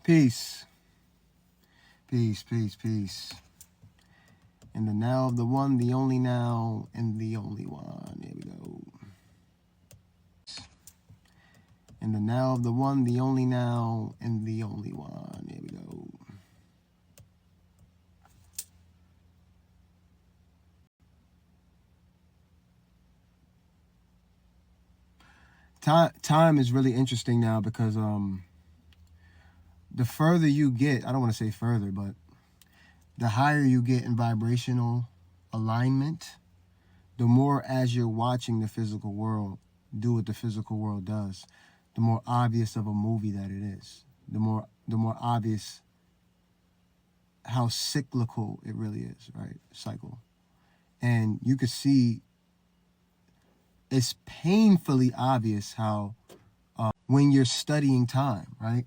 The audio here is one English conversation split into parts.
Peace. Peace, peace, peace. In the now of the one, the only now, and the only one. Here we go. In the now of the one, the only now, and the only one. Here we go. Time is really interesting now because the further you get, I don't want to say further, but the higher you get in vibrational alignment, the more as you're watching the physical world do what the physical world does, the more obvious of a movie that it is. The more obvious how cyclical it really is, right? Cycle. And you could see it's painfully obvious how when you're studying time, right?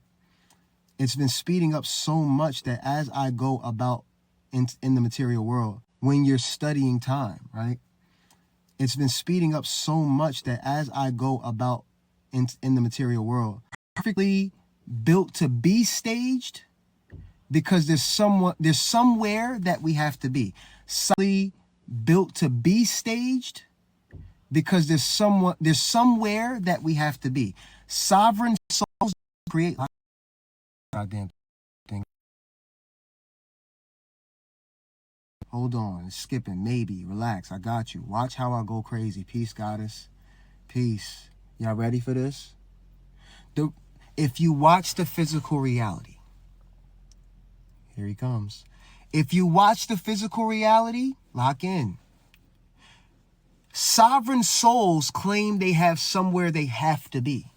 It's been speeding up so much that as I go about in the material world, when you're studying time, right? It's been speeding up so much that as I go about in the material world, perfectly built to be staged, because there's somewhere that we have to be. Solely built to be staged, because there's somewhere that we have to be. Sovereign souls create goddamn thing. Hold on, it's skipping. Maybe relax. I got you. Watch how I go crazy. Peace, goddess. Peace. Y'all ready for this? If you watch the physical reality, here he comes. If you watch the physical reality, lock in. Sovereign souls claim they have somewhere they have to be.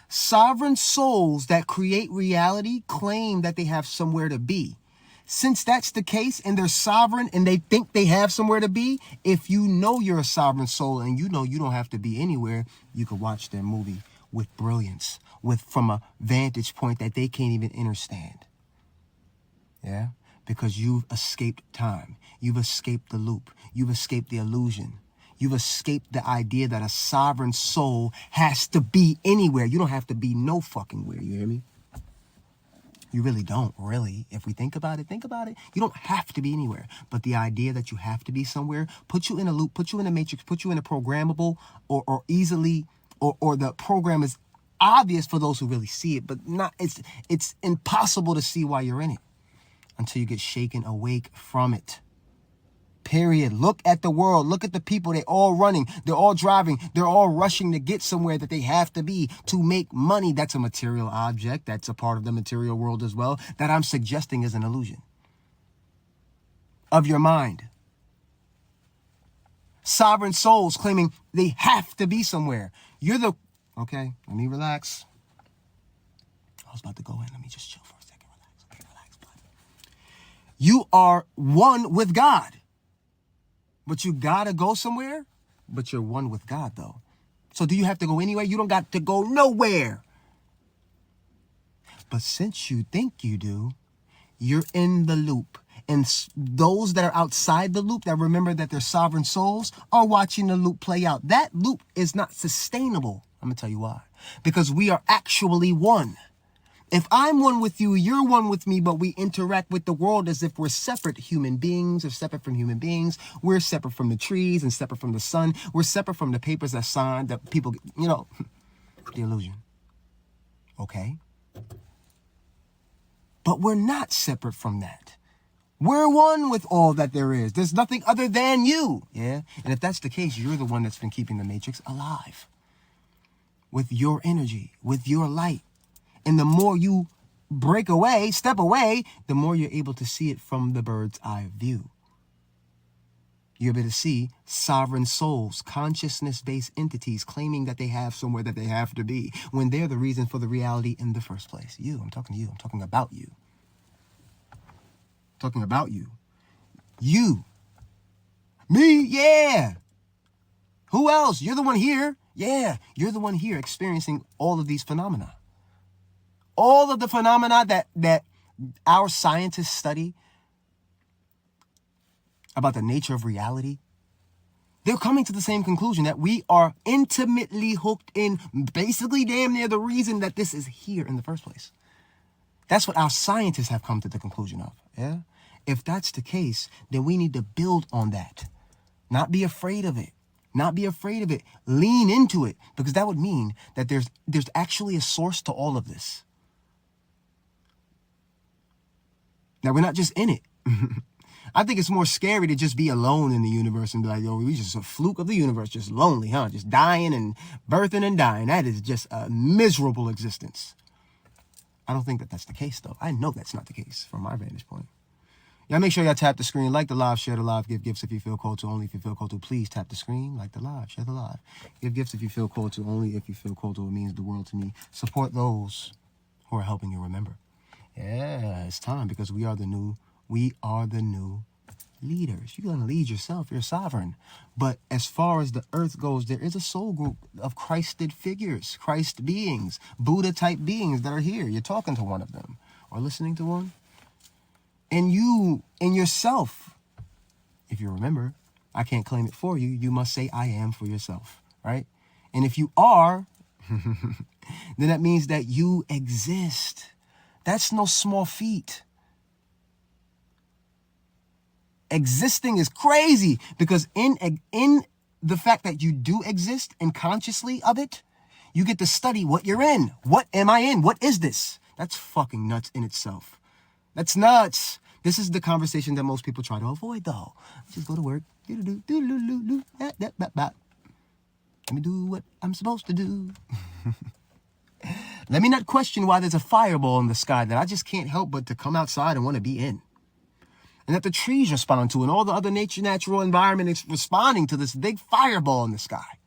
Sovereign souls that create reality claim that they have somewhere to be. Since that's the case and they're sovereign and they think they have somewhere to be, if you know you're a sovereign soul and you know you don't have to be anywhere, you could watch their movie with brilliance, from a vantage point that they can't even understand. Yeah? Because you've escaped time. You've escaped the loop. You've escaped the illusion. You've escaped the idea that a sovereign soul has to be anywhere. You don't have to be no fucking where, you hear me? You really don't, really. If we think about it. You don't have to be anywhere. But the idea that you have to be somewhere puts you in a loop, puts you in a matrix, puts you in a programmable or easily, or the program is obvious for those who really see it, but not. It's impossible to see why you're in it until you get shaken awake from it. Period. Look at the world. Look at the people. They're all running. They're all driving. They're all rushing to get somewhere that they have to be to make money. That's a material object. That's a part of the material world as well. That I'm suggesting is an illusion of your mind. Sovereign souls claiming they have to be somewhere. Okay, let me relax. I was about to go in. Let me just chill for a second. Relax. Okay, relax, bud. You are one with God. But you gotta go somewhere, but you're one with God, though. So do you have to go anywhere? You don't got to go nowhere. But since you think you do, you're in the loop. And those that are outside the loop, that remember that they're sovereign souls, are watching the loop play out. That loop is not sustainable. I'm gonna tell you why. Because we are actually one. If I'm one with you, you're one with me, but we interact with the world as if we're separate human beings or separate from human beings. We're separate from the trees and separate from the sun. We're separate from the papers that sign that people, the illusion. Okay? But we're not separate from that. We're one with all that there is. There's nothing other than you. Yeah? And if that's the case, you're the one that's been keeping the matrix alive. With your energy, with your light. And the more you step away, the more you're able to see it from the bird's eye view. You're able to see sovereign souls, consciousness-based entities claiming that they have somewhere that they have to be when they're the reason for the reality in the first place. I'm talking to you. I'm talking about you. I'm talking about you. You. Me, yeah. Who else? You're the one here. Yeah, you're the one here experiencing all of these phenomena. All of the phenomena that our scientists study about the nature of reality, they're coming to the same conclusion that we are intimately hooked in, basically damn near the reason that this is here in the first place. That's what our scientists have come to the conclusion of. Yeah. If that's the case, then we need to build on that. Not be afraid of it. Not be afraid of it. Lean into it, because that would mean that there's actually a source to all of this. Now, we're not just in it. I think it's more scary to just be alone in the universe and be like, yo, we just a fluke of the universe, just lonely, huh? Just dying and birthing and dying. That is just a miserable existence. I don't think that that's the case, though. I know that's not the case from my vantage point. Y'all make sure y'all tap the screen, like the live, share the live, give gifts if you feel called to. Only if you feel called to. Please tap the screen, like the live, share the live. Give gifts if you feel called to. Only if you feel called to. It means the world to me. Support those who are helping you remember. Yeah, it's time, because we are the new leaders. You're going to lead yourself. You're sovereign. But as far as the earth goes, there is a soul group of Christed figures, Christ beings, Buddha-type beings that are here. You're talking to one of them or listening to one. And you, in yourself, if you remember, I can't claim it for you. You must say, I am, for yourself, right? And if you are, then that means that you exist. That's no small feat. Existing is crazy, because in the fact that you do exist and consciously of it, you get to study what you're in. What am I in? What is this? That's fucking nuts in itself. That's nuts. This is the conversation that most people try to avoid, though. Just go to work. Let me do what I'm supposed to do. Let me not question why there's a fireball in the sky that I just can't help but to come outside and want to be in. And that the trees respond to, and all the other natural environment is responding to this big fireball in the sky.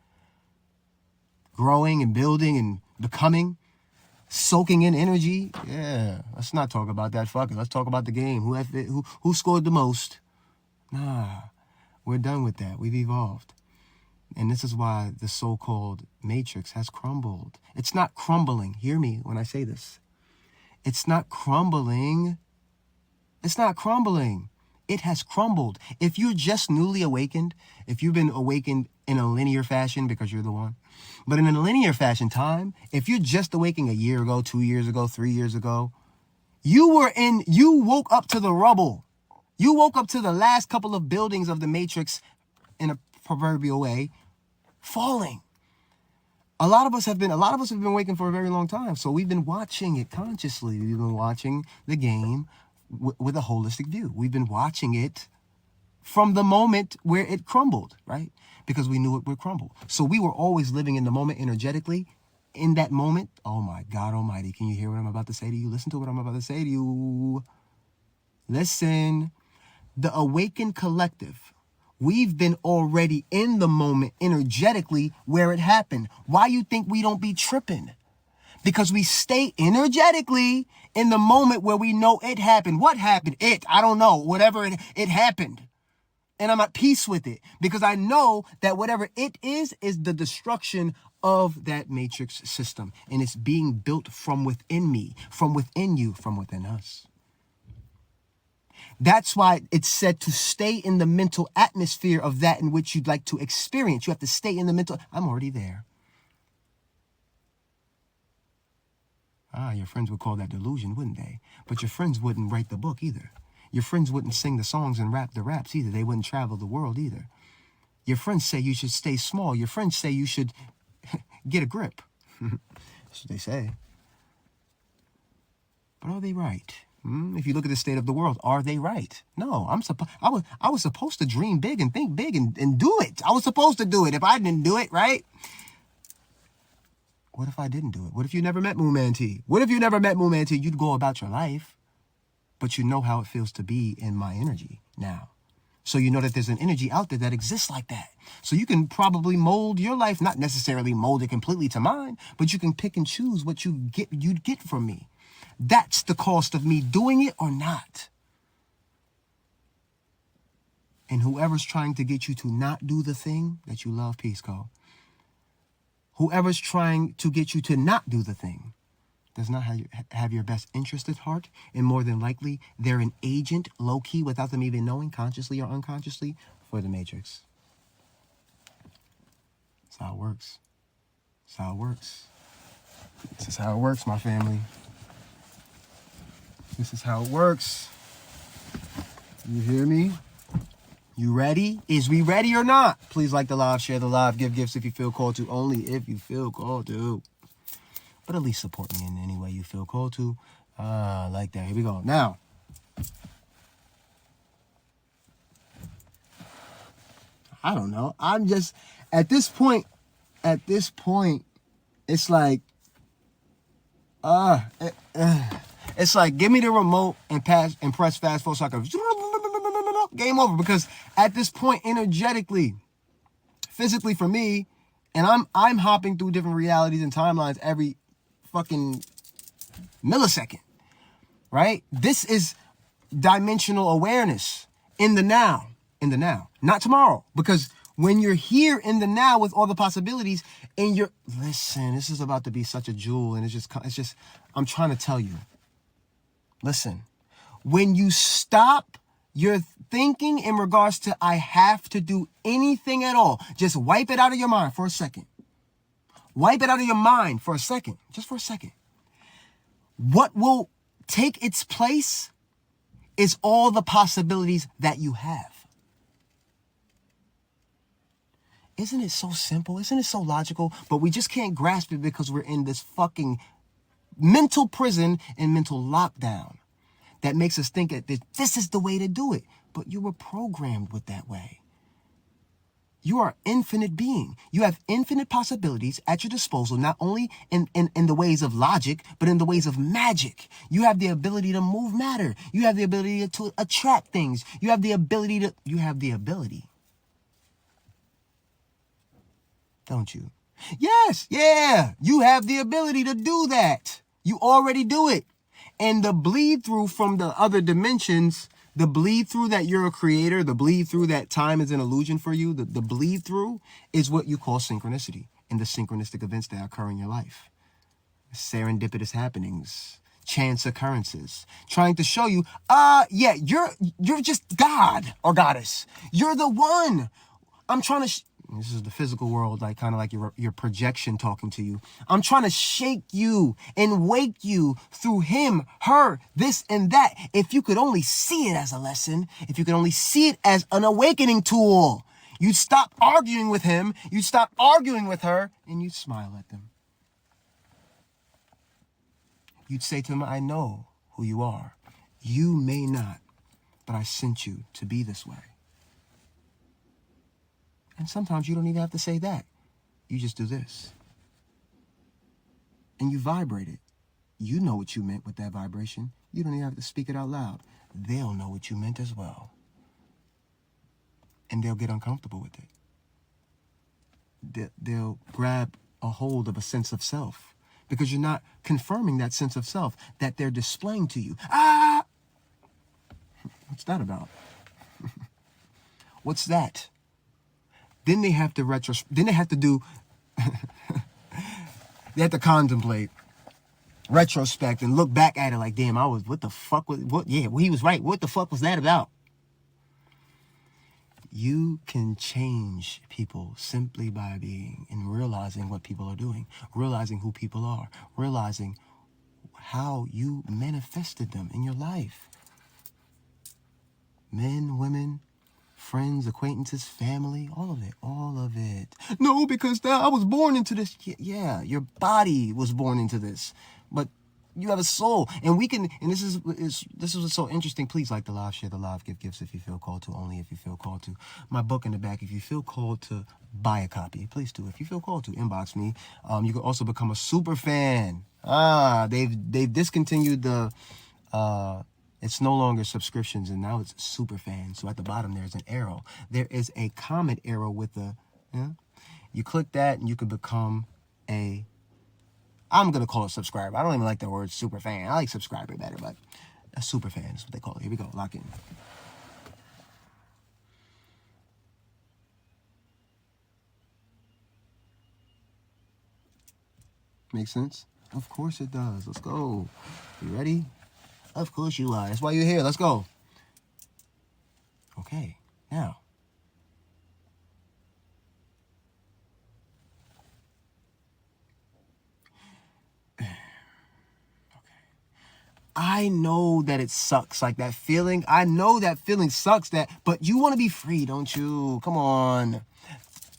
Growing and building and becoming, soaking in energy. Yeah, let's not talk about that. Fuck it. Let's talk about the game. Who scored the most? Nah, we're done with that. We've evolved. And this is why the so-called matrix has crumbled. It's not crumbling. Hear me when I say this. It's not crumbling. It's not crumbling. It has crumbled. If you're just newly awakened, if you've been awakened in a linear fashion, because you're the one, but in a linear fashion time, if you're just awakening a year ago, 2 years ago, 3 years ago, you woke up to the rubble. You woke up to the last couple of buildings of the matrix, in a proverbial way, falling. A lot of us have been waking for a very long time. So we've been watching it consciously. We've been watching the game with a holistic view. We've been watching it from the moment where it crumbled, right? Because we knew it would crumble. So we were always living in the moment energetically. In that moment, oh my God almighty, can you hear what I'm about to say to you? Listen to what I'm about to say to you. Listen. The awakened collective, we've been already in the moment energetically where it happened. Why you think we don't be tripping? Because we stay energetically in the moment where we know it happened. What happened? I don't know. Whatever it happened. And I'm at peace with it, because I know that whatever it is the destruction of that matrix system. And it's being built from within me, from within you, from within us. That's why it's said to stay in the mental atmosphere of that in which you'd like to experience. You have to stay in the mental. I'm already there. Your friends would call that delusion, wouldn't they? But your friends wouldn't write the book either. Your friends wouldn't sing the songs and rap the raps either. They wouldn't travel the world either. Your friends say you should stay small. Your friends say you should get a grip. That's what they say. But are they right? If you look at the state of the world, are they right? No, I was supposed to dream big and think big and do it. I was supposed to do it. If I didn't do it, right? What if I didn't do it? What if you never met Moon Man T? What if you never met Moon Man T? You'd go about your life, but you know how it feels to be in my energy now. So you know that there's an energy out there that exists like that. So you can probably mold your life, not necessarily mold it completely to mine, but you can pick and choose what you'd get from me. That's the cost of me doing it or not. And whoever's trying to get you to not do the thing that you love, peace, call. Whoever's trying to get you to not do the thing does not have your best interest at heart. And more than likely, they're an agent, low-key, without them even knowing, consciously or unconsciously, for the matrix. That's how it works. That's how it works. This is how it works, my family. This is how it works. You hear me? You ready? Is we ready or not? Please like the live, share the live, give gifts if you feel called to. Only if you feel called to. But at least support me in any way you feel called to. Like that. Here we go. Now, I don't know. I'm just, at this point, it's like, it's like, give me the remote and press fast forward so I can, game over. Because at this point, energetically, physically for me, and I'm hopping through different realities and timelines every fucking millisecond, right? This is dimensional awareness in the now, not tomorrow. Because when you're here in the now with all the possibilities and listen, this is about to be such a jewel, and it's just, I'm trying to tell you, listen, when you stop your thinking in regards to, I have to do anything at all, just wipe it out of your mind for a second. Wipe it out of your mind for a second, just for a second. What will take its place is all the possibilities that you have. Isn't it so simple? Isn't it so logical? But we just can't grasp it because we're in this fucking mental prison and mental lockdown that makes us think that this is the way to do it. But you were programmed with that way. You are an infinite being. You have infinite possibilities at your disposal, not only in the ways of logic, but in the ways of magic. You have the ability to move matter. You have the ability to attract things. You have the ability. Don't you? Yes, yeah. You have the ability to do that. You already do it. And the bleed through from the other dimensions, the bleed through that you're a creator, the bleed through that time is an illusion for you, the bleed through is what you call synchronicity and the synchronistic events that occur in your life. Serendipitous happenings, chance occurrences, trying to show you, yeah, you're just God or goddess. You're the one. I'm trying to... This is the physical world, like kind of like your projection talking to you. I'm trying to shake you and wake you through him, her, this and that. If you could only see it as a lesson, if you could only see it as an awakening tool, you'd stop arguing with him, you'd stop arguing with her, and you'd smile at them. You'd say to them, I know who you are. You may not, but I sent you to be this way. And sometimes you don't even have to say that. You just do this. And you vibrate it. You know what you meant with that vibration. You don't even have to speak it out loud. They'll know what you meant as well. And they'll get uncomfortable with it. They'll grab a hold of a sense of self. Because you're not confirming that sense of self that they're displaying to you. What's that about? What's that? Then they have to then they have to do, they have to contemplate, retrospect, and look back at it like, damn, what the fuck yeah, well, he was right. What the fuck was that about? You can change people simply by being and realizing what people are doing, realizing who people are, realizing how you manifested them in your life. Men, women, friends, acquaintances, family, all of it. No, because I was born into this. Yeah, your body was born into this, but you have a soul, and we can. And this is what's so interesting. Please like the live, share the live, give gifts if you feel called to. Only if you feel called to. My book in the back. If you feel called to buy a copy, please do. If you feel called to, inbox me. You can also become a super fan. They've discontinued the. It's no longer subscriptions, and now it's super fans. So at the bottom, there's an arrow. There is a comment arrow with the, you click that and you can become I'm going to call it subscriber. I don't even like the word super fan. I like subscriber better, but a super fan is what they call it. Here we go. Lock in. Make sense? Of course it does. Let's go. You ready? Of course you are. That's why you're here. Let's go. Okay, now. Okay. I know that it sucks, like that feeling. I know that feeling sucks, but you want to be free, don't you? Come on.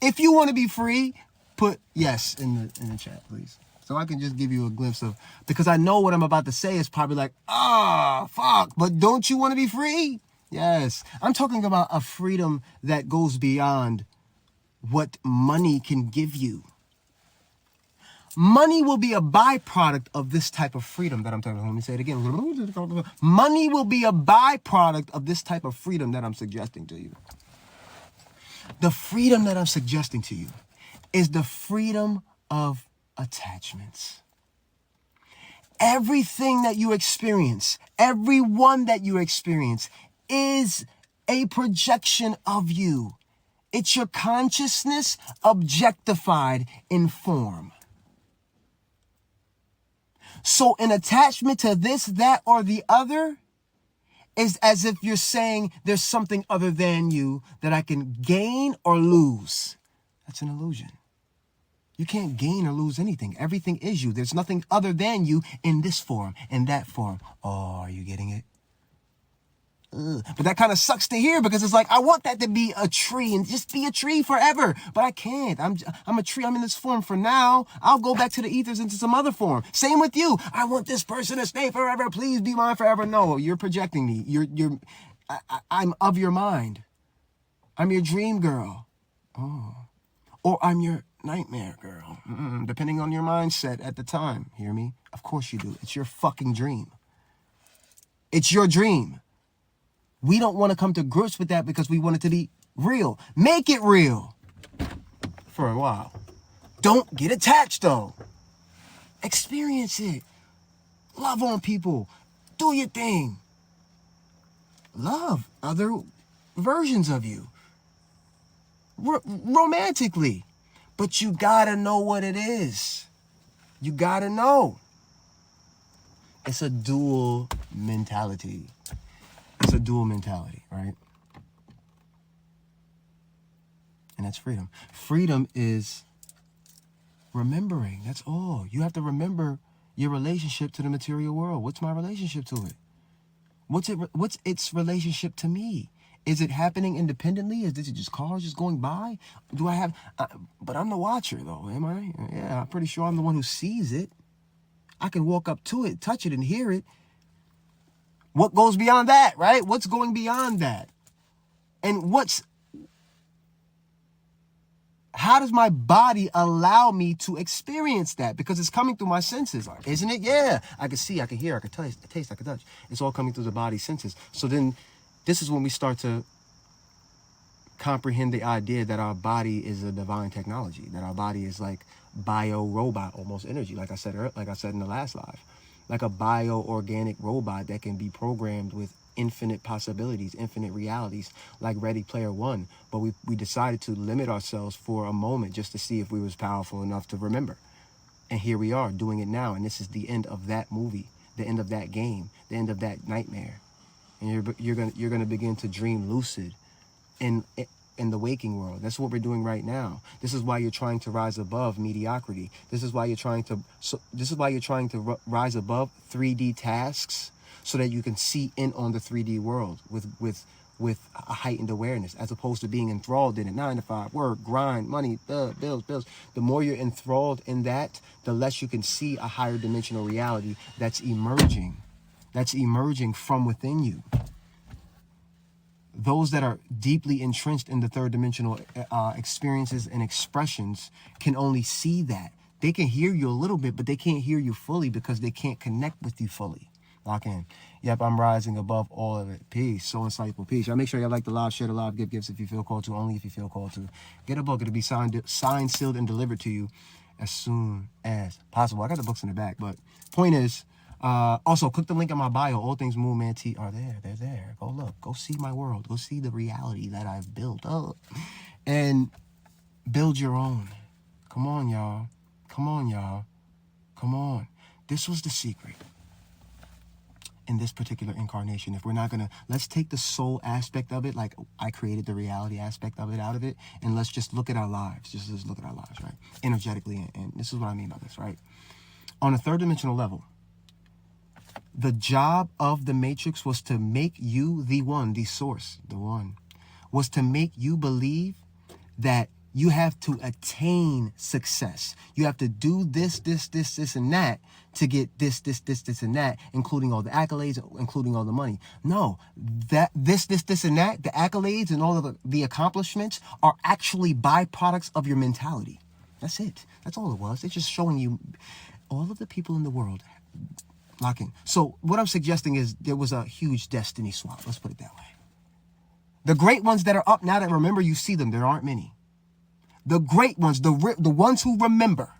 If you want to be free, put yes in the chat, please. So I can just give you a glimpse of, because I know what I'm about to say is probably like, fuck, but don't you want to be free? Yes. I'm talking about a freedom that goes beyond what money can give you. Money will be a byproduct of this type of freedom that I'm talking about. Let me say it again. Money will be a byproduct of this type of freedom that I'm suggesting to you. The freedom that I'm suggesting to you is the freedom of attachments. Everything that you experience, everyone that you experience is a projection of you. It's your consciousness objectified in form. So an attachment to this, that, or the other is as if you're saying there's something other than you that I can gain or lose. That's an illusion. You can't gain or lose anything. Everything is you. There's nothing other than you in this form, in that form. Oh, are you getting it? But that kind of sucks to hear, because it's like, I want that to be a tree and just be a tree forever. But I can't. I'm a tree. I'm in this form for now. I'll go back to the ethers into some other form. Same with you. I want this person to stay forever. Please be mine forever. No, you're projecting me. I'm of your mind. I'm your dream girl. Oh. Or I'm your nightmare girl. Depending on your mindset at the time. Hear me? Of course you do. It's your fucking dream. It's your dream. We don't want to come to grips with that because we want it to be real. Make it real for a while. Don't get attached, though. Experience it. Love on people. Do your thing. Love other versions of you. Romantically. But you gotta know what it is. You gotta know. It's a dual mentality. It's a dual mentality, right? And that's freedom. Freedom is remembering. That's all. You have to remember your relationship to the material world. What's my relationship to it? What's its relationship to me? Is it happening independently? Is this just cars just going by? Do I have... but I'm the watcher, though, am I? Yeah, I'm pretty sure I'm the one who sees it. I can walk up to it, touch it, and hear it. What goes beyond that, right? What's going beyond that? And how does my body allow me to experience that? Because it's coming through my senses, isn't it? Yeah. I can see, I can hear, I can taste, I can touch. It's all coming through the body senses. So then this is when we start to comprehend the idea that our body is a divine technology, that our body is like bio-robot, almost energy, like I said in the last live. Like a bio-organic robot that can be programmed with infinite possibilities, infinite realities, like Ready Player One. But we decided to limit ourselves for a moment just to see if we was powerful enough to remember. And here we are doing it now. And this is the end of that movie, the end of that game, the end of that nightmare. And you're gonna begin to dream lucid in the waking world. That's what we're doing right now. This is why you're trying to rise above mediocrity. This is why you're trying to rise above 3D tasks, so that you can see in on the 3D world with a heightened awareness, as opposed to being enthralled in it. 9 to 5, work, grind, money, bills. The more you're enthralled in that, the less you can see a higher dimensional reality that's emerging from within you. Those that are deeply entrenched in the third dimensional experiences and expressions can only see that. They can hear you a little bit, but they can't hear you fully because they can't connect with you fully. Lock in. Yep, I'm rising above all of it. Peace. So insightful. Peace. Y'all make sure y'all like the live, share the live, give gifts if you feel called to, only if you feel called to. Get a book. It'll be signed, sealed, and delivered to you as soon as possible. I got the books in the back, but point is, also, click the link in my bio. All things Moon Man T are there. They're there. Go look. Go see my world. Go see the reality that I've built up. And build your own. Come on, y'all. Come on, y'all. Come on. This was the secret in this particular incarnation. If we're not going to, let's take the soul aspect of it, like I created the reality aspect of it out of it, and let's just look at our lives. Just look at our lives, right? Energetically. And this is what I mean by this, right? On a third dimensional level, The job of the matrix was to make you the one, the source, the one, was to make you believe that you have to attain success. You have to do this, and that to get this, and that, including all the accolades, including all the money. No, that this, and that, the accolades and all of the accomplishments are actually byproducts of your mentality. That's it. That's all it was. It's just showing you all of the people in the world lock in. So what I'm suggesting is there was a huge destiny swap. Let's put it that way. The great ones that are up now, that remember, you see them, there aren't many. The great ones, the ones who remember,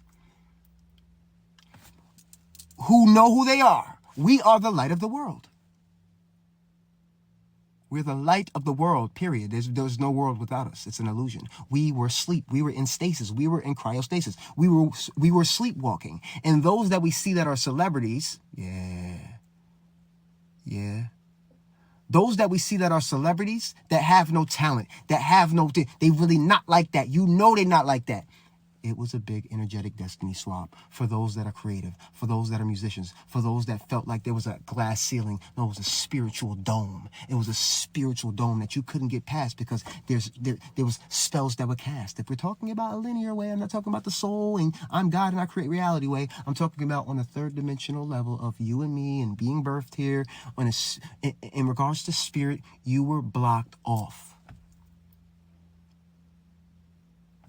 who know who they are. We are the light of the world. We're the light of the world, period. There's no world without us. It's an illusion. We were asleep. We were in stasis. We were in cryostasis. We were sleepwalking. And those that we see that are celebrities, those that we see that are celebrities, that have no talent, that have no, they really not like that. You know they're not like that. It was a big energetic destiny swap for those that are creative, for those that are musicians, for those that felt like there was a glass ceiling. No, it was a spiritual dome. It was a spiritual dome that you couldn't get past because there was spells that were cast. If we're talking about a linear way, I'm not talking about the soul and I'm God and I create reality way. I'm talking about on a third dimensional level of you and me and being birthed here. In regards to spirit, you were blocked off.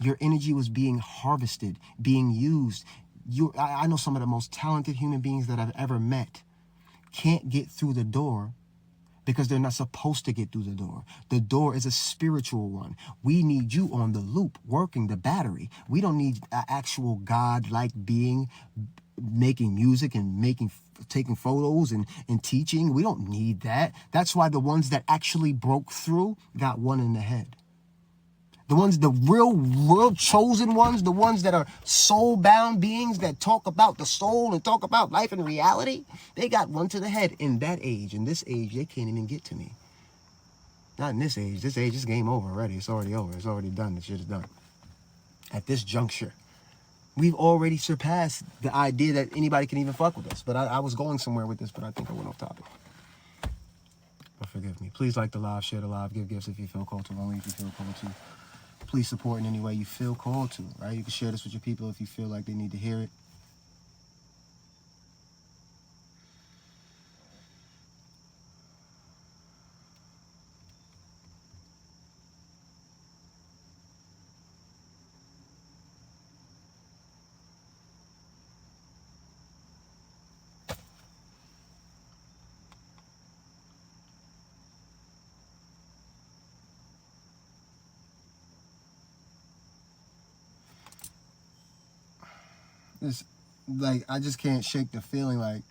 Your energy was being harvested, being used. I know some of the most talented human beings that I've ever met can't get through the door because they're not supposed to get through the door. The door is a spiritual one. We need you on the loop, working the battery. We don't need an actual God-like being making music and taking photos and teaching. We don't need that. That's why the ones that actually broke through got one in the head. The ones, the real chosen ones, the ones that are soul-bound beings that talk about the soul and talk about life and reality, they got one to the head. In that age, in this age, they can't even get to me. Not in this age. This age is game over already. It's already over. It's already done. The shit is done. At this juncture, we've already surpassed the idea that anybody can even fuck with us. But I was going somewhere with this, but I think I went off topic. But forgive me. Please like the live, share the live, give gifts if you feel called to, only if you feel called to. Please support in any way you feel called to, right? You can share this with your people if you feel like they need to hear it. It's like, I just can't shake the feeling like,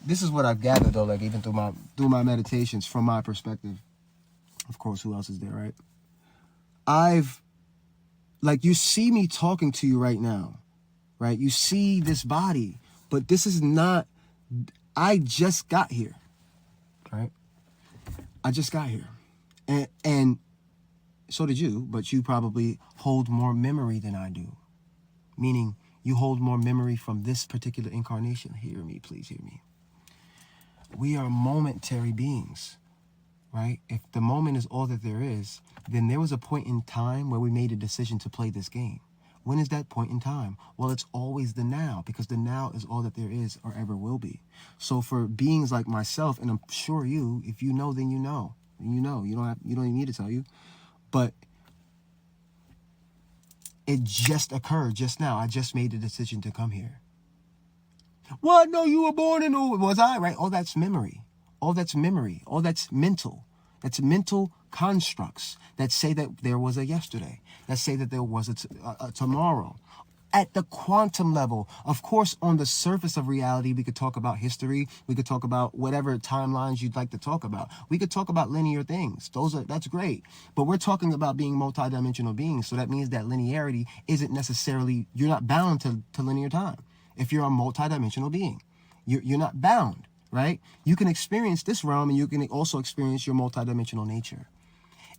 this is what I've gathered though, like even through my meditations, from my perspective. Of course, who else is there, right? Like, you see me talking to you right now, right? You see this body, but this is not, I just got here, right? I just got here. And so did you, but you probably hold more memory than I do. Meaning, you hold more memory from this particular incarnation. Hear me, please hear me. We are momentary beings, right? If the moment is all that there is, then there was a point in time where we made a decision to play this game. When is that point in time? Well, it's always the now, because the now is all that there is or ever will be. So for beings like myself, and I'm sure you, if you know, then you know. You know. You don't even need to tell you. But it just occurred just now. I just made the decision to come here. What? No, you were born in, was I? Right? All that's memory. All that's memory. All that's mental. That's mental constructs that say that there was a yesterday. That say that there was a tomorrow. At the quantum level, of course, on the surface of reality, we could talk about history. We could talk about whatever timelines you'd like to talk about. We could talk about linear things. That's great. But we're talking about being multidimensional beings. So that means that linearity isn't necessarily, you're not bound to linear time. If you're a multidimensional being, you're not bound, right? You can experience this realm and you can also experience your multidimensional nature.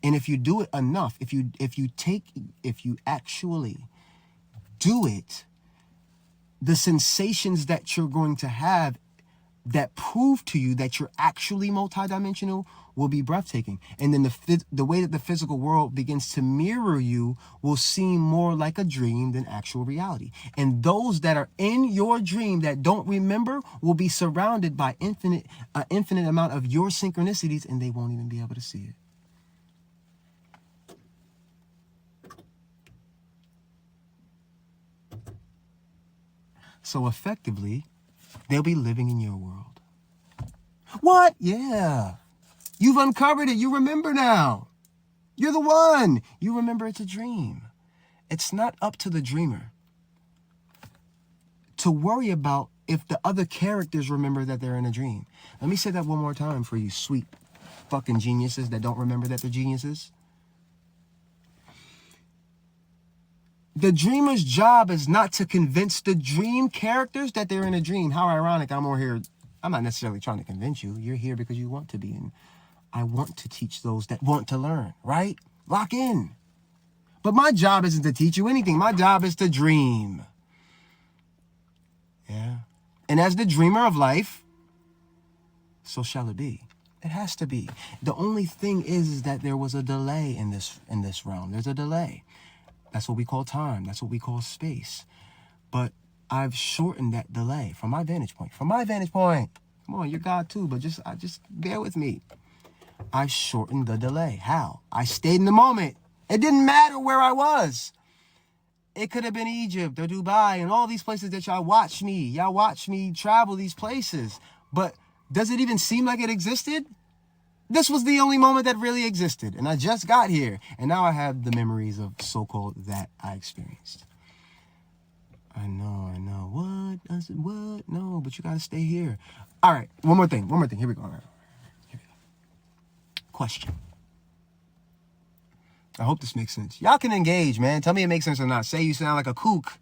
And if you do it enough, if you actually do it, the sensations that you're going to have that prove to you that you're actually multidimensional will be breathtaking. And then the way that the physical world begins to mirror you will seem more like a dream than actual reality. And those that are in your dream that don't remember will be surrounded by infinite amount of your synchronicities, and they won't even be able to see it. So effectively, they'll be living in your world. What? Yeah. You've uncovered it. You remember now. You're the one. You remember it's a dream. It's not up to the dreamer to worry about if the other characters remember that they're in a dream. Let me say that one more time for you sweet fucking geniuses that don't remember that they're geniuses. The dreamer's job is not to convince the dream characters that they're in a dream. How ironic. I'm over here. I'm not necessarily trying to convince you. You're here because you want to be. And I want to teach those that want to learn, right? Lock in. But my job isn't to teach you anything. My job is to dream. Yeah. And as the dreamer of life, so shall it be. It has to be. The only thing is that there was a delay in this realm. There's a delay. That's what we call time. That's what we call space. But I've shortened that delay from my vantage point. From my vantage point. Come on, you're God too, but just bear with me. I've shortened the delay. How? I stayed in the moment. It didn't matter where I was. It could have been Egypt or Dubai and all these places that y'all watch me. Y'all watch me travel these places. But does it even seem like it existed? This was the only moment that really existed. And I just got here. And now I have the memories of so-called that I experienced. I know. What? I said, what? No, but you got to stay here. All right. One more thing. Here we go. Question. I hope this makes sense. Y'all can engage, man. Tell me it makes sense or not. Say you sound like a kook.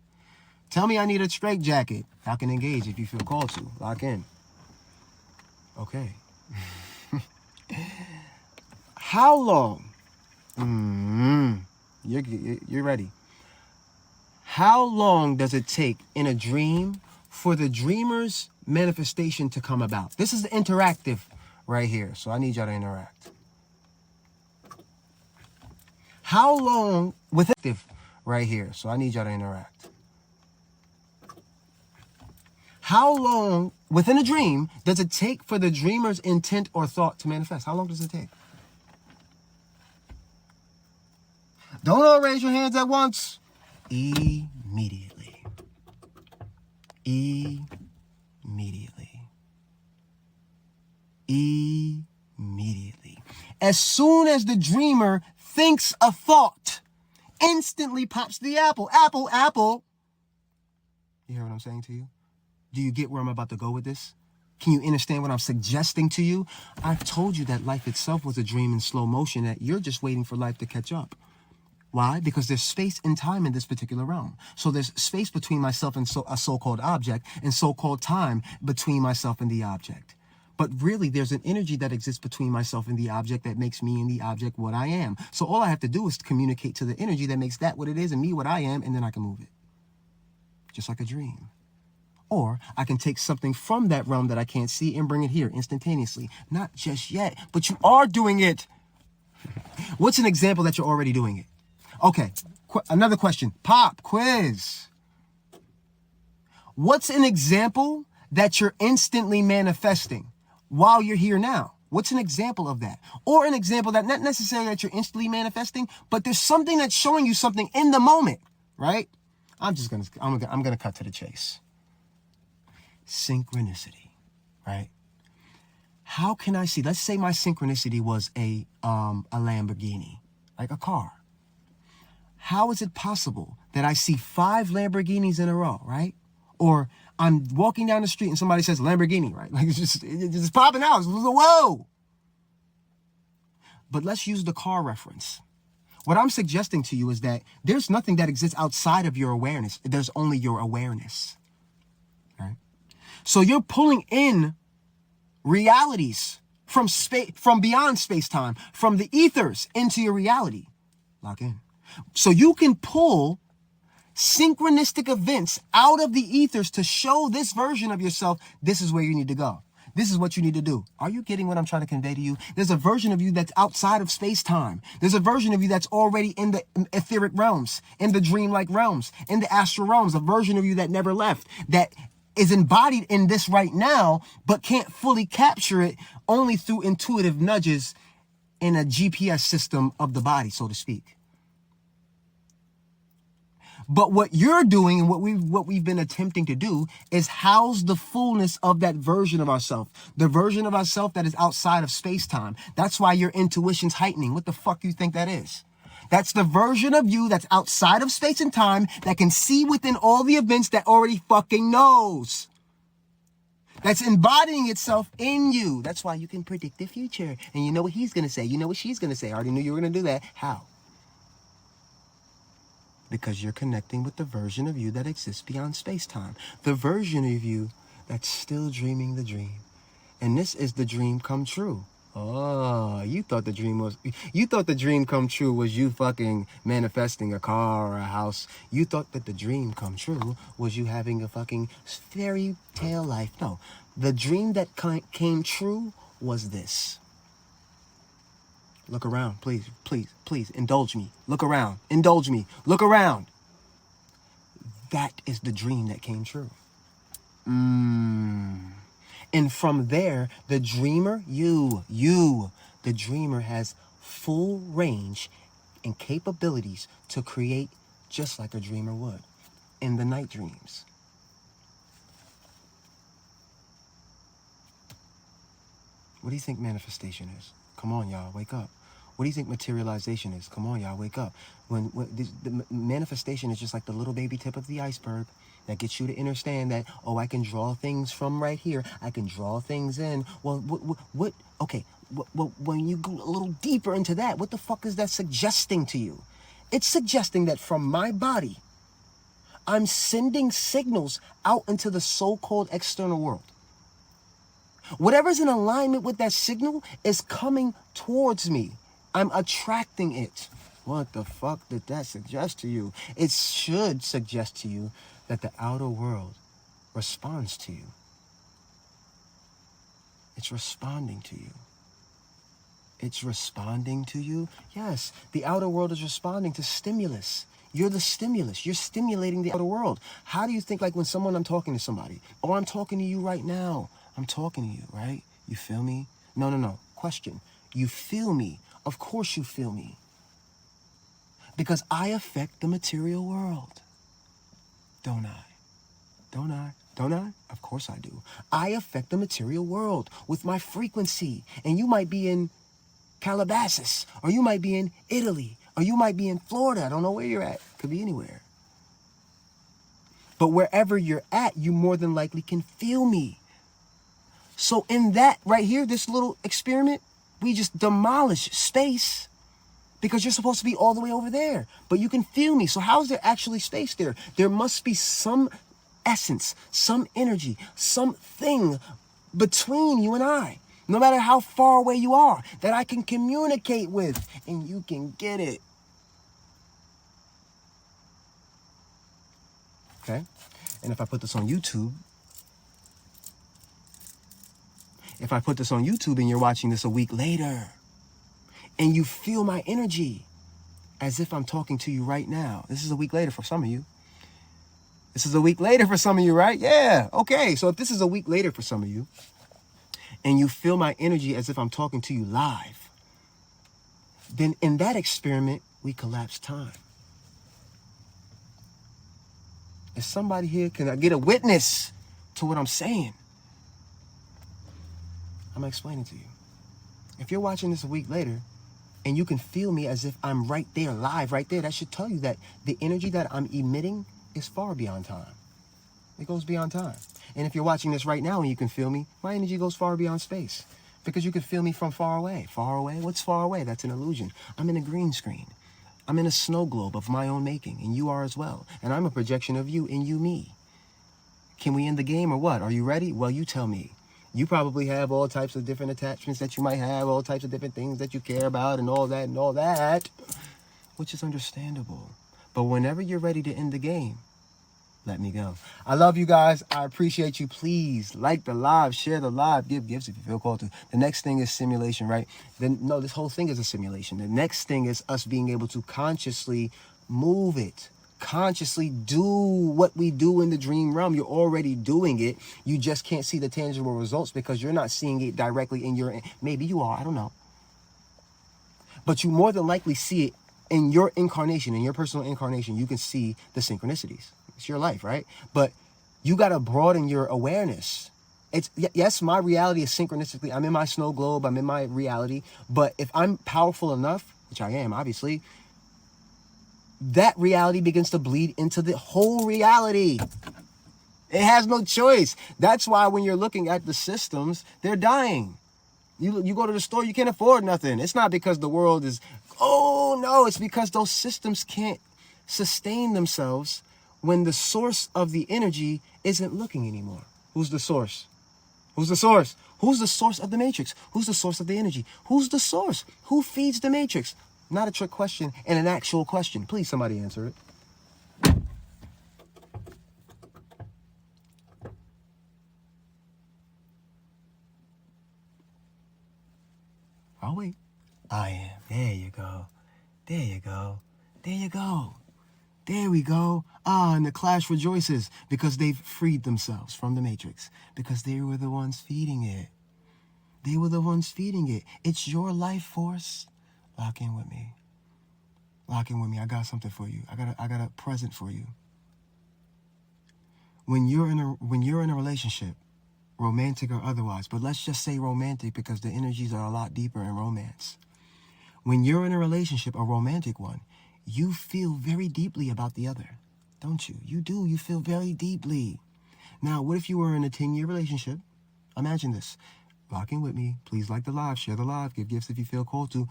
Tell me I need a straitjacket. I can engage if you feel called to. Lock in. Okay. How long? You're ready. How long does it take in a dream for the dreamer's manifestation to come about? This is interactive right here, so I need y'all to interact. How long with active right here, so I need y'all to interact. How long within a dream does it take for the dreamer's intent or thought to manifest? How long does it take? Don't all raise your hands at once. Immediately. As soon as the dreamer thinks a thought, instantly pops the apple. Apple. You hear what I'm saying to you? Do you get where I'm about to go with this? Can you understand what I'm suggesting to you? I've told you that life itself was a dream in slow motion, that you're just waiting for life to catch up. Why? Because there's space and time in this particular realm. So there's space between myself and a so-called object, and so-called time between myself and the object. But really, there's an energy that exists between myself and the object that makes me and the object what I am. So all I have to do is communicate to the energy that makes that what it is and me what I am, and then I can move it. Just like a dream. Or I can take something from that realm that I can't see and bring it here instantaneously. Not just yet, but you are doing it. What's an example that you're already doing it? Okay, another question. Pop, quiz. What's an example that you're instantly manifesting while you're here now? What's an example of that? Or an example that not necessarily that you're instantly manifesting, but there's something that's showing you something in the moment, right? I'm gonna cut to the chase. Synchronicity, right? How can I see? Let's say my synchronicity was a Lamborghini, like a car. How is it possible that I see 5 Lamborghinis in a row, right? Or I'm walking down the street and somebody says Lamborghini, right? Like it's just popping out. It's whoa. But let's use the car reference. What I'm suggesting to you is that there's nothing that exists outside of your awareness. There's only your awareness, right? So you're pulling in realities from space, from beyond space-time, from the ethers into your reality. Lock in. So you can pull synchronistic events out of the ethers to show this version of yourself, this is where you need to go. This is what you need to do. Are you getting what I'm trying to convey to you? There's a version of you that's outside of space-time. There's a version of you that's already in the etheric realms, in the dreamlike realms, in the astral realms, a version of you that never left, that is embodied in this right now, but can't fully capture it only through intuitive nudges in a GPS system of the body, so to speak. But what you're doing and what we've been attempting to do is house the fullness of that version of ourselves, the version of ourselves that is outside of space-time. That's why your intuition's heightening. What the fuck do you think that is? That's the version of you that's outside of space and time that can see within all the events that already fucking knows. That's embodying itself in you. That's why you can predict the future. And you know what he's going to say. You know what she's going to say. I already knew you were going to do that. How? Because you're connecting with the version of you that exists beyond space-time. The version of you that's still dreaming the dream. And this is the dream come true. Oh, you thought the dream come true was you fucking manifesting a car or a house. You thought that the dream come true was you having a fucking fairy tale life. No, the dream that came true was this. Look around, please, please, please, indulge me. Look around, indulge me, look around. That is the dream that came true. And from there, the dreamer, the dreamer has full range and capabilities to create just like a dreamer would in the night dreams. What do you think manifestation is? Come on, y'all, wake up. What do you think materialization is? Come on, y'all, wake up. The manifestation is just like the little baby tip of the iceberg that gets you to understand that, oh, I can draw things from right here. I can draw things in. Well, when you go a little deeper into that, what the fuck is that suggesting to you? It's suggesting that from my body, I'm sending signals out into the so-called external world. Whatever's in alignment with that signal is coming towards me. I'm attracting it. What the fuck did that suggest to you? It should suggest to you that the outer world responds to you. It's responding to you. It's responding to you? Yes, the outer world is responding to stimulus. You're the stimulus. You're stimulating the outer world. How do you think, like when I'm talking to somebody, or I'm talking to you right now, I'm talking to you, right? You feel me? No. Question. You feel me? Of course you feel me. Because I affect the material world. Don't I? Don't I? Don't I? Of course I do. I affect the material world with my frequency. And you might be in Calabasas, or you might be in Italy, or you might be in Florida. I don't know where you're at. Could be anywhere. But wherever you're at, you more than likely can feel me. So in that right here, this little experiment, we just demolish space because you're supposed to be all the way over there, but you can feel me. So how is there actually space there? There must be some essence, some energy, something between you and I, no matter how far away you are, that I can communicate with and you can get it. Okay? And if I put this on YouTube, and you're watching this a week later, and you feel my energy as if I'm talking to you right now. This is a week later for some of you. This is a week later for some of you, right? Yeah, okay. So if this is a week later for some of you, and you feel my energy as if I'm talking to you live, then in that experiment, we collapse time. Is somebody here, can I get a witness to what I'm saying? I'm explaining to you. If you're watching this a week later and you can feel me as if I'm right there, live, right there, that should tell you that the energy that I'm emitting is far beyond time. It goes beyond time. And if you're watching this right now and you can feel me, my energy goes far beyond space because you can feel me from far away. Far away? What's far away? That's an illusion. I'm in a green screen. I'm in a snow globe of my own making, and you are as well. And I'm a projection of you and you me. Can we end the game or what? Are you ready? Well, you tell me. You probably have all types of different attachments that you might have, all types of different things that you care about and all that, which is understandable. But whenever you're ready to end the game, let me go. I love you guys. I appreciate you. Please like the live, share the live, give gifts if you feel called to. The next thing is simulation, right? Then no, this whole thing is a simulation. The next thing is us being able to consciously move it. Consciously do what we do in the dream realm. You're already doing it. You just can't see the tangible results because you're not seeing it directly in your, maybe you are, I don't know. But you more than likely see it in your incarnation, in your personal incarnation. You can see the synchronicities. It's your life, right? But you got to broaden your awareness. It's, yes, my reality is synchronistically. I'm in my snow globe. I'm in my reality. But if I'm powerful enough, which I am, obviously, that reality begins to bleed into the whole reality. It has no choice. That's why when you're looking at the systems, they're dying. You go to the store, you can't afford nothing. It's not because the world is, oh no, it's because those systems can't sustain themselves when the source of the energy isn't looking anymore. Who's the source? Who's the source? Who's the source of the matrix? Who's the source of the energy? Who's the source? Who feeds the matrix? Not a trick question and an actual question. Please, somebody answer it. I'll wait. I am. There you go. There you go. There you go. There we go. Ah, and the Clash rejoices because they've freed themselves from the matrix because they were the ones feeding it. They were the ones feeding it. It's your life force. Lock in with me. Lock in with me. I got something for you. I got a present for you. When you're in a relationship, romantic or otherwise, but let's just say romantic because the energies are a lot deeper in romance. When you're in a relationship, a romantic one, you feel very deeply about the other, don't you? You do. You feel very deeply. Now, what if you were in a 10-year relationship? Imagine this. Lock in with me. Please like the live, share the live, give gifts if you feel called to.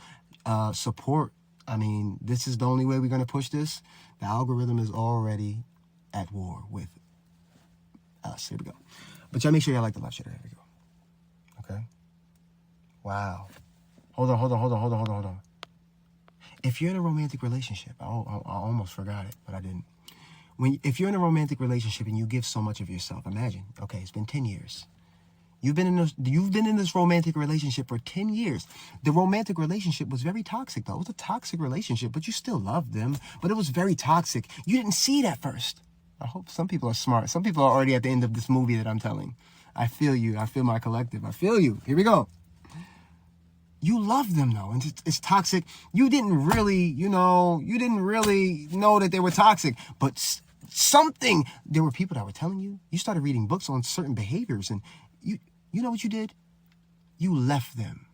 Support. I mean, this is the only way we're going to push this. The algorithm is already at war with us. Here we go. But y'all make sure y'all like the live, share. There we go. Okay. Wow. Hold on. If you're in a romantic relationship, I almost forgot it, but I didn't. If you're in a romantic relationship and you give so much of yourself, imagine, okay, it's been 10 years. You've been in this romantic relationship for 10 years. The romantic relationship was very toxic, though. It was a toxic relationship, but you still loved them. But it was very toxic. You didn't see it at first. I hope some people are smart. Some people are already at the end of this movie that I'm telling. I feel you. I feel my collective. I feel you. Here we go. You love them, though, and it's toxic. You didn't really know that they were toxic, but there were people that were telling you. You started reading books on certain behaviors, and you know what you did? You left them.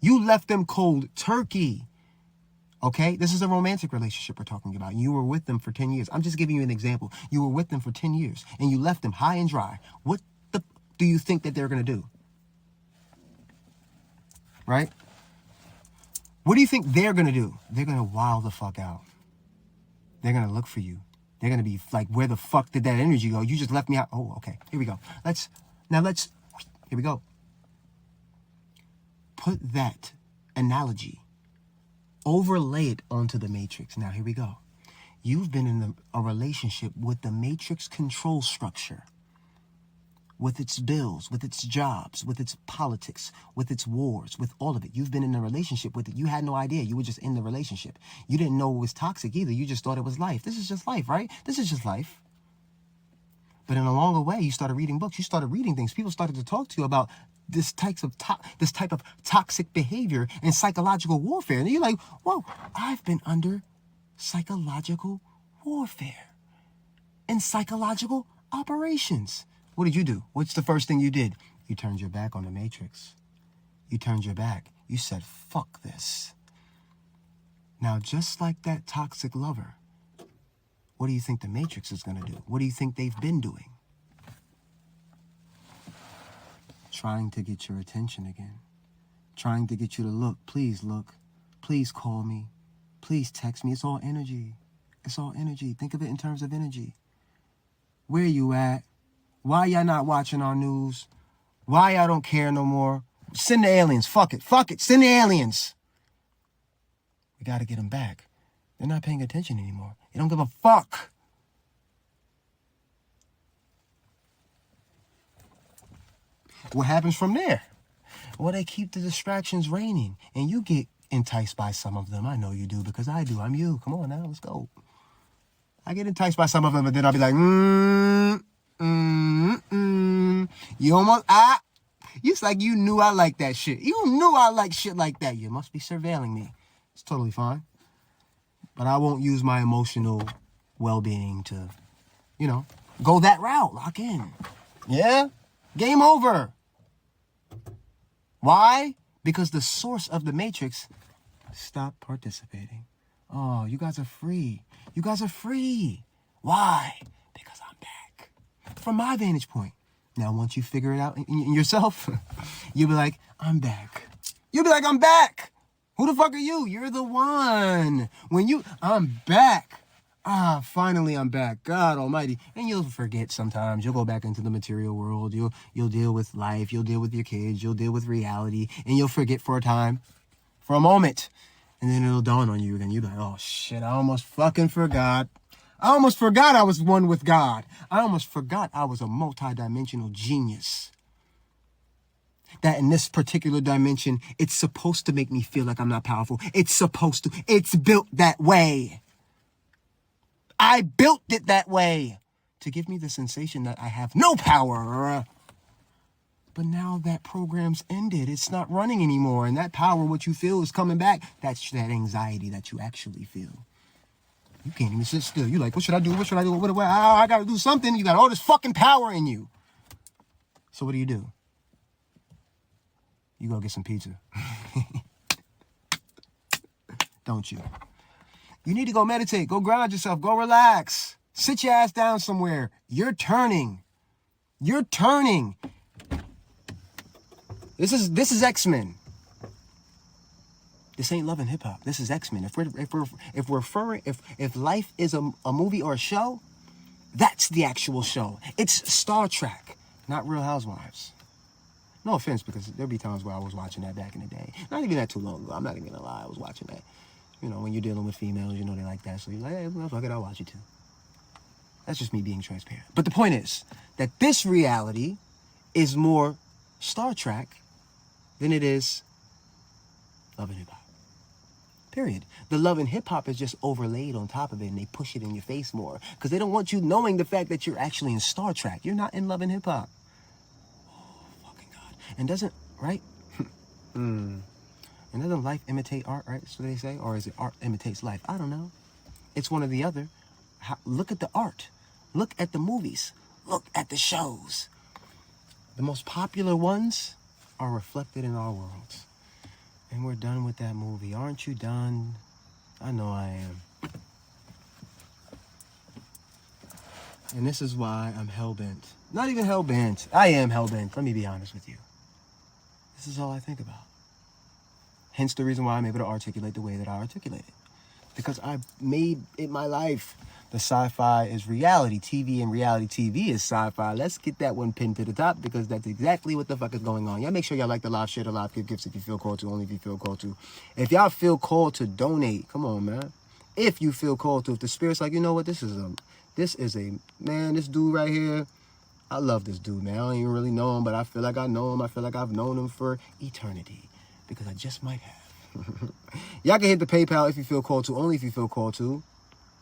You left them cold turkey. Okay? This is a romantic relationship we're talking about. You were with them for 10 years. I'm just giving you an example. You were with them for 10 years, and you left them high and dry. What do you think that they're going to do? Right? What do you think they're going to do? They're going to wild the fuck out. They're going to look for you. They're going to be like, where the fuck did that energy go? You just left me out. Oh, okay. Here we go. Here we go. Put that analogy, overlay it onto the matrix. Now, here we go. You've been in a relationship with the matrix control structure. With its bills, with its jobs, with its politics, with its wars, with all of it. You've been in a relationship with it. You had no idea. You were just in the relationship. You didn't know it was toxic either. You just thought it was life. This is just life, right? This is just life. But in a longer way, you started reading books. You started reading things. People started to talk to you about this type of toxic behavior and psychological warfare. And you're like, whoa, I've been under psychological warfare and psychological operations. What did you do? What's the first thing you did? You turned your back on the matrix. You turned your back. You said, fuck this. Now, just like that toxic lover, what do you think the matrix is going to do? What do you think they've been doing? Trying to get your attention again. Trying to get you to look. Please look. Please call me. Please text me. It's all energy. It's all energy. Think of it in terms of energy. Where you at? Why y'all not watching our news? Why y'all don't care no more? Send the aliens. Fuck it. Send the aliens. We got to get them back. They're not paying attention anymore. They don't give a fuck. What happens from there? Well, they keep the distractions raining, and you get enticed by some of them. I know you do, because I do. I'm you. Come on now, let's go. I get enticed by some of them, but then I'll be like, You almost, it's like you knew I like that shit. You knew I like shit like that. You must be surveilling me. It's totally fine. But I won't use my emotional well-being to, go that route. Lock in. Yeah? Game over. Why? Because the source of the matrix stopped participating. Oh, you guys are free. You guys are free. Why? Because I'm back. From my vantage point. Now, once you figure it out in yourself, you'll be like, I'm back. You'll be like, I'm back. Who the fuck are you? You're the one. I'm back. Finally I'm back. God almighty. And you'll forget sometimes. You'll go back into the material world. You'll deal with life. You'll deal with your kids. You'll deal with reality. And you'll forget for a time. For a moment. And then it'll dawn on you again. You'll be like, oh shit, I almost fucking forgot. I almost forgot I was one with God. I almost forgot I was a multidimensional genius. That in this particular dimension, it's supposed to make me feel like I'm not powerful. It's supposed to. It's built that way. I built it that way to give me the sensation that I have no power. But now that program's ended. It's not running anymore. And that power, what you feel, is coming back. That's that anxiety that you actually feel. You can't even sit still. You're like, what should I do? What should I do? I got to do something. You got all this fucking power in you. So what do? You go get some pizza. Don't you? You need to go meditate. Go ground yourself. Go relax. Sit your ass down somewhere. You're turning. You're turning. This is X-Men. This ain't Love and Hip Hop. This is X-Men. If life is a movie or a show, that's the actual show. It's Star Trek, not Real Housewives. No offense, because there'll be times where I was watching that back in the day. Not even that too long ago. I'm not even gonna lie. I was watching that. When you're dealing with females, they like that. So you're like, hey, well, fuck it, I'll watch it too. That's just me being transparent. But the point is that this reality is more Star Trek than it is Love and Hip Hop. Period. The Love and Hip Hop is just overlaid on top of it, and they push it in your face more because they don't want you knowing the fact that you're actually in Star Trek. You're not in Love and Hip Hop. Oh, fucking God. And doesn't, right? And doesn't life imitate art, right? That's what they say. Or is it art imitates life? I don't know. It's one or the other. Look at the art. Look at the movies. Look at the shows. The most popular ones are reflected in our worlds. And we're done with that movie. Aren't you done? I know I am. And this is why I'm hell-bent. Not even hell-bent. I am hell-bent. Let me be honest with you. This is all I think about. Hence the reason why I'm able to articulate the way that I articulate it. Because I made it my life. The sci-fi is reality TV, and reality TV is sci-fi. Let's get that one pinned to the top, because that's exactly what the fuck is going on. Y'all make sure y'all like the live, share the live, give gifts if you feel called to, only if you feel called to. If y'all feel called to donate, come on, man. If you feel called to, if the spirit's like, you know what, this is this dude right here, I love this dude, man. I don't even really know him, but I feel like I know him. I feel like I've known him for eternity. Because I just might have. Y'all can hit the PayPal if you feel called to, only if you feel called to.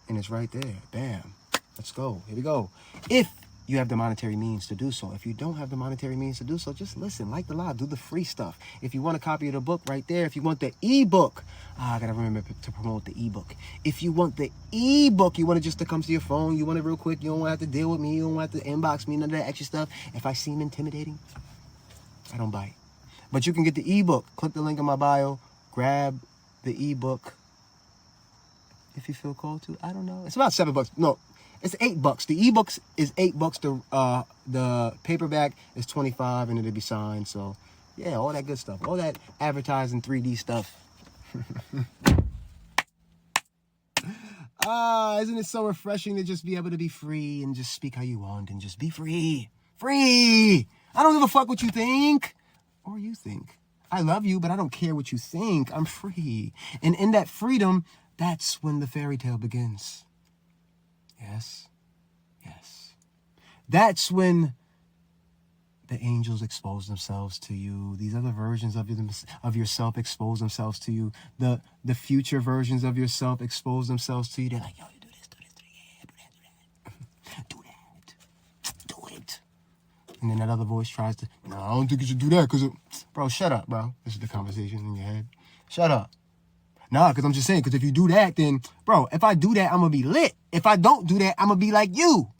And it's right there. Bam. Let's go. Here we go. If you have the monetary means to do so. If you don't have the monetary means to do so, just listen, like the live, do the free stuff. If you want a copy of the book, right there. If you want the ebook, I gotta remember to promote the ebook. If you want the ebook, you want it just to come to your phone, you want it real quick, you don't want to have to deal with me, you don't want to have to inbox me, none of that extra stuff. If I seem intimidating, I don't bite. But you can get the ebook. Click the link in my bio. Grab the ebook. If you feel called to. I don't know. It's about $7. No, it's $8. The ebooks is $8. The paperback is $25, and it'll be signed. So, yeah, all that good stuff. All that advertising 3D stuff. Isn't it so refreshing to just be able to be free and just speak how you want and just be free? Free! I don't give a fuck what you think. Or you think. I love you, but I don't care what you think. I'm free. And in that freedom, That's when the fairy tale begins. Yes, yes. That's when the angels expose themselves to you. These other versions of yourself expose themselves to you. The future versions of yourself expose themselves to you. They're like, yo, you do this, yeah, do that. Do it. And then that other voice tries to, no, I don't think you should do that because, bro, shut up, bro. This is the conversation in your head. Shut up. Nah, because I'm just saying, because if you do that, then, bro, if I do that, I'm going to be lit. If I don't do that, I'm going to be like you.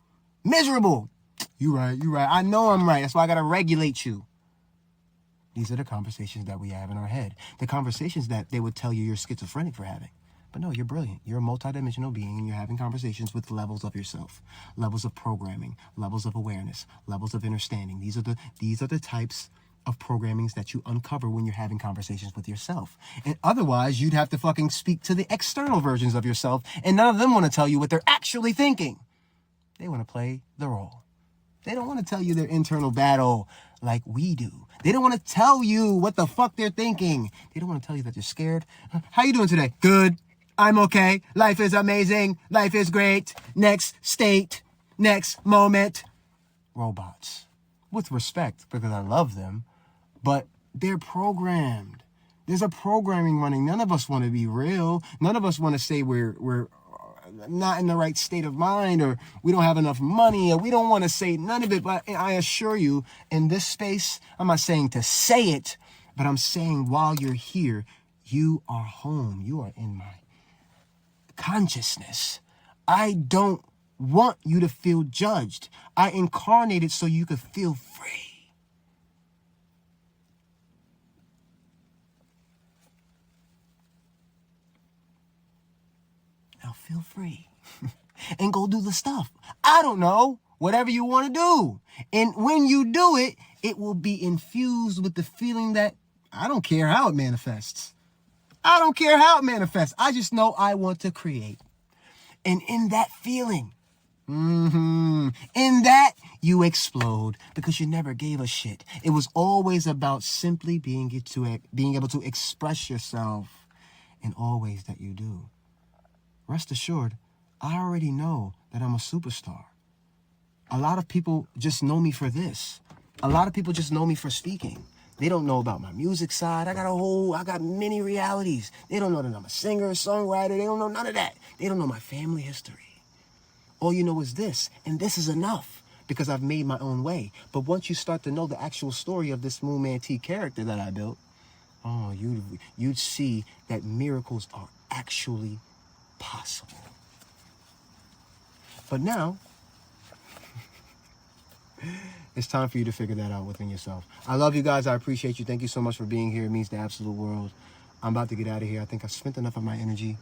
Miserable. You right. I know I'm right. That's why I got to regulate you. These are the conversations that we have in our head. The conversations that they would tell you you're schizophrenic for having. But no, you're brilliant. You're a multidimensional being, and you're having conversations with levels of yourself, levels of programming, levels of awareness, levels of understanding. These are the types of programmings that you uncover when you're having conversations with yourself. And otherwise, you'd have to fucking speak to the external versions of yourself, and none of them want to tell you what they're actually thinking. They want to play the role. They don't want to tell you their internal battle like we do. They don't want to tell you what the fuck they're thinking. They don't want to tell you that they're scared. How you doing today? Good. I'm okay. Life is amazing. Life is great. Next state. Next moment. Robots. With respect, because I love them, but they're programmed. There's a programming running. None of us want to be real. None of us want to say we're not in the right state of mind, or we don't have enough money, or we don't want to say none of it. But I assure you, in this space, I'm not saying to say it, but I'm saying while you're here, you are home. You are in my consciousness. I don't want you to feel judged. I incarnated so you could feel free. Now feel free and go do the stuff. I don't know, whatever you want to do. And when you do it, it will be infused with the feeling that I don't care how it manifests. I don't care how it manifests. I just know I want to create. And in that feeling, in that, you explode because you never gave a shit. It was always about simply being able to express yourself in all ways that you do. Rest assured, I already know that I'm a superstar. A lot of people just know me for this. A lot of people just know me for speaking. They don't know about my music side. I got many realities. They don't know that I'm a singer, songwriter. They don't know none of that. They don't know my family history. All you know is this, and this is enough because I've made my own way. But once you start to know the actual story of this Moon Man T character that I built, oh, you'd see that miracles are actually possible. But now, it's time for you to figure that out within yourself. I love you guys. I appreciate you. Thank you so much for being here. It means the absolute world. I'm about to get out of here. I think I've spent enough of my energy.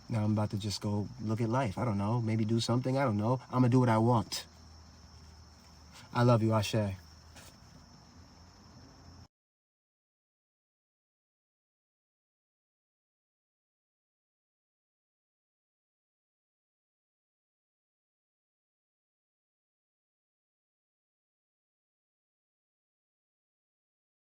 Now I'm about to just go look at life. I don't know. Maybe do something. I don't know. I'm going to do what I want. I love you. Ashe.